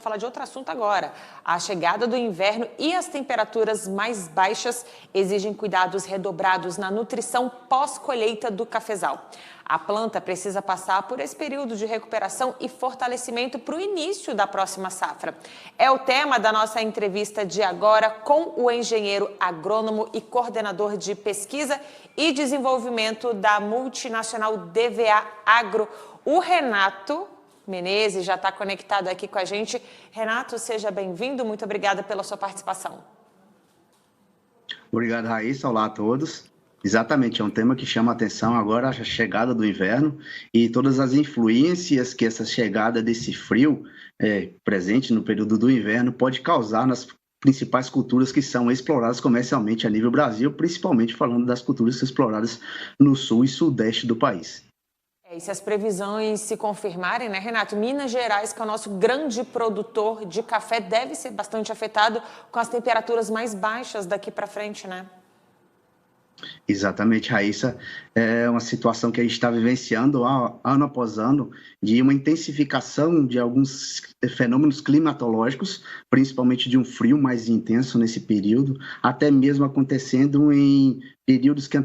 Falar de outro assunto agora. A chegada do inverno e as temperaturas mais baixas exigem cuidados redobrados na nutrição pós-colheita do cafezal. A planta precisa passar por esse período de recuperação e fortalecimento para o início da próxima safra. É o tema da nossa entrevista de agora com o engenheiro agrônomo e coordenador de pesquisa e desenvolvimento da multinacional DVA Agro, o Renato Menezes. Já está conectado aqui com a gente. Renato, seja bem-vindo. Muito obrigada pela sua participação. Obrigado, Raíssa. Olá a todos. Exatamente, é um tema que chama a atenção agora, a chegada do inverno e todas as influências que essa chegada desse frio presente no período do inverno pode causar nas principais culturas que são exploradas comercialmente a nível Brasil, principalmente falando das culturas exploradas no sul e sudeste do país. E se as previsões se confirmarem, né, Renato? Minas Gerais, que é o nosso grande produtor de café, deve ser bastante afetado com as temperaturas mais baixas daqui para frente, né? Exatamente, Raíssa. É uma situação que a gente está vivenciando ano após ano, de uma intensificação de alguns fenômenos climatológicos, principalmente de um frio mais intenso nesse período, até mesmo acontecendo em períodos que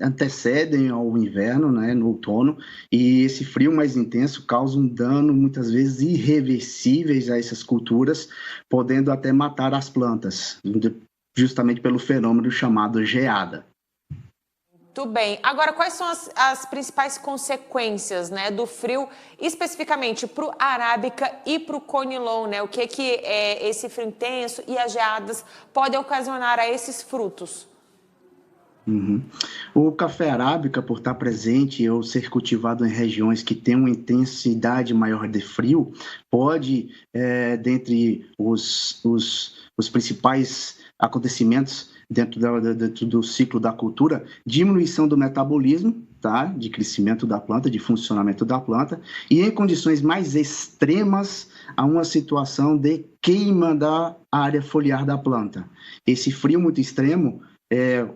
antecedem ao inverno, né, no outono, e esse frio mais intenso causa um dano, muitas vezes, irreversíveis a essas culturas, podendo até matar as plantas, justamente pelo fenômeno chamado geada. Muito bem. Agora, quais são as principais consequências, né, do frio, especificamente para o arábica e para o conilon, né? O que esse frio intenso e as geadas podem ocasionar a esses frutos? O café arábica, por estar presente ou ser cultivado em regiões que têm uma intensidade maior de frio, pode, dentre os principais acontecimentos dentro do ciclo da cultura, diminuição do metabolismo, tá? De crescimento da planta, de funcionamento da planta, e em condições mais extremas, há uma situação de queima da área foliar da planta. Esse frio muito extremo,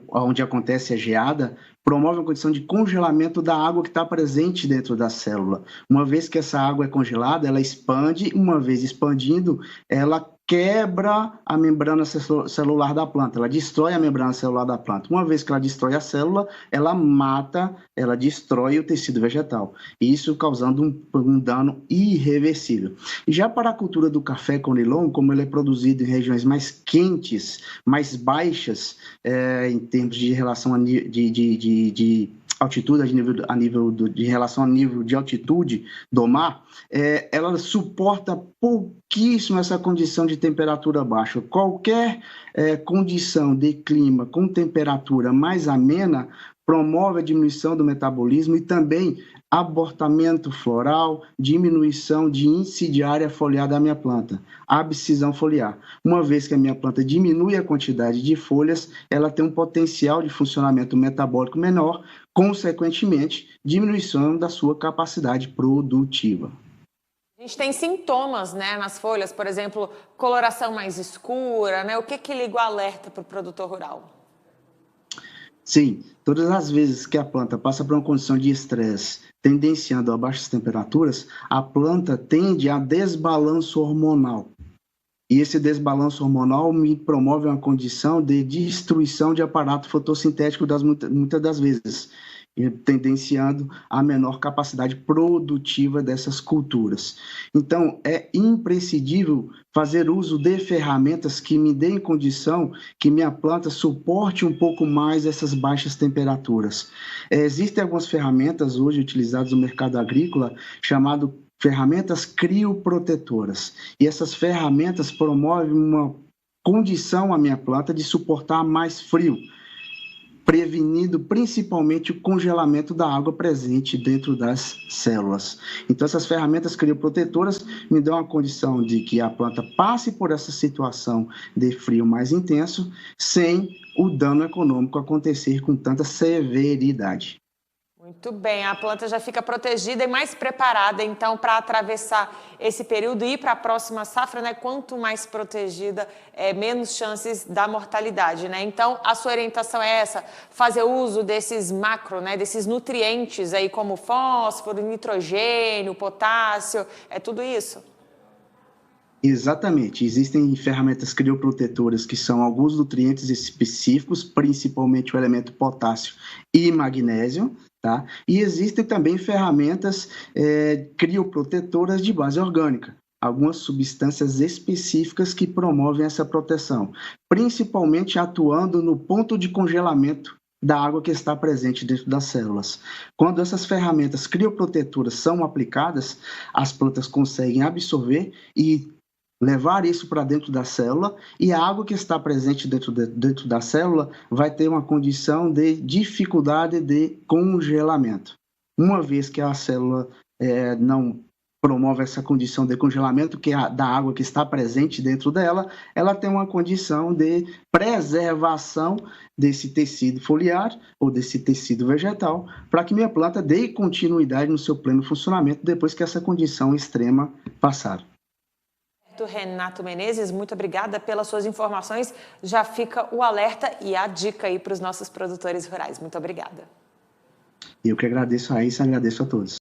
onde acontece a geada, promove uma condição de congelamento da água que está presente dentro da célula. Uma vez que essa água é congelada, ela expande, uma vez expandindo, ela quebra a membrana celular da planta, ela destrói a membrana celular da planta. Uma vez que ela destrói a célula, ela mata, ela destrói o tecido vegetal, isso causando um dano irreversível. E já para a cultura do café conilon, como ele é produzido em regiões mais quentes, mais baixas, em termos de relação de altitude, de relação a nível de altitude do mar, ela suporta pouquíssimo essa condição de temperatura baixa. Qualquer condição de clima com temperatura mais amena promove a diminuição do metabolismo e também abortamento floral, diminuição de índice de área foliar da minha planta, abscisão foliar. Uma vez que a minha planta diminui a quantidade de folhas, ela tem um potencial de funcionamento metabólico menor, consequentemente, diminuição da sua capacidade produtiva. A gente tem sintomas, né, nas folhas, por exemplo, coloração mais escura, né? O que liga o alerta para o produtor rural? Sim, todas as vezes que a planta passa por uma condição de estresse tendenciando a baixas temperaturas, a planta tende a desbalanço hormonal. E esse desbalanço hormonal me promove uma condição de destruição de aparato fotossintético muitas das vezes, tendenciando a menor capacidade produtiva dessas culturas. Então, é imprescindível fazer uso de ferramentas que me deem condição que minha planta suporte um pouco mais essas baixas temperaturas. Existem algumas ferramentas hoje utilizadas no mercado agrícola, chamado ferramentas crioprotetoras. E essas ferramentas promovem uma condição à minha planta de suportar mais frio, prevenindo principalmente o congelamento da água presente dentro das células. Então, essas ferramentas crioprotetoras me dão a condição de que a planta passe por essa situação de frio mais intenso, sem o dano econômico acontecer com tanta severidade. Muito bem, a planta já fica protegida e mais preparada, então, para atravessar esse período e ir para a próxima safra, né? Quanto mais protegida, menos chances da mortalidade, né? Então, a sua orientação é essa, fazer uso desses macro, né? Desses nutrientes aí, como fósforo, nitrogênio, potássio, é tudo isso? Exatamente. Existem ferramentas crioprotetoras que são alguns nutrientes específicos, principalmente o elemento potássio e magnésio, tá? E existem também ferramentas crioprotetoras de base orgânica, algumas substâncias específicas que promovem essa proteção, principalmente atuando no ponto de congelamento da água que está presente dentro das células. Quando essas ferramentas crioprotetoras são aplicadas, as plantas conseguem absorver e levar isso para dentro da célula, e a água que está presente dentro da célula vai ter uma condição de dificuldade de congelamento. Uma vez que a célula não promove essa condição de congelamento da água que está presente dentro dela, ela tem uma condição de preservação desse tecido foliar ou desse tecido vegetal, para que minha planta dê continuidade no seu pleno funcionamento depois que essa condição extrema passar. Renato Menezes, muito obrigada pelas suas informações. Já fica o alerta e a dica aí para os nossos produtores rurais. Muito obrigada. Eu que agradeço a isso, agradeço a todos.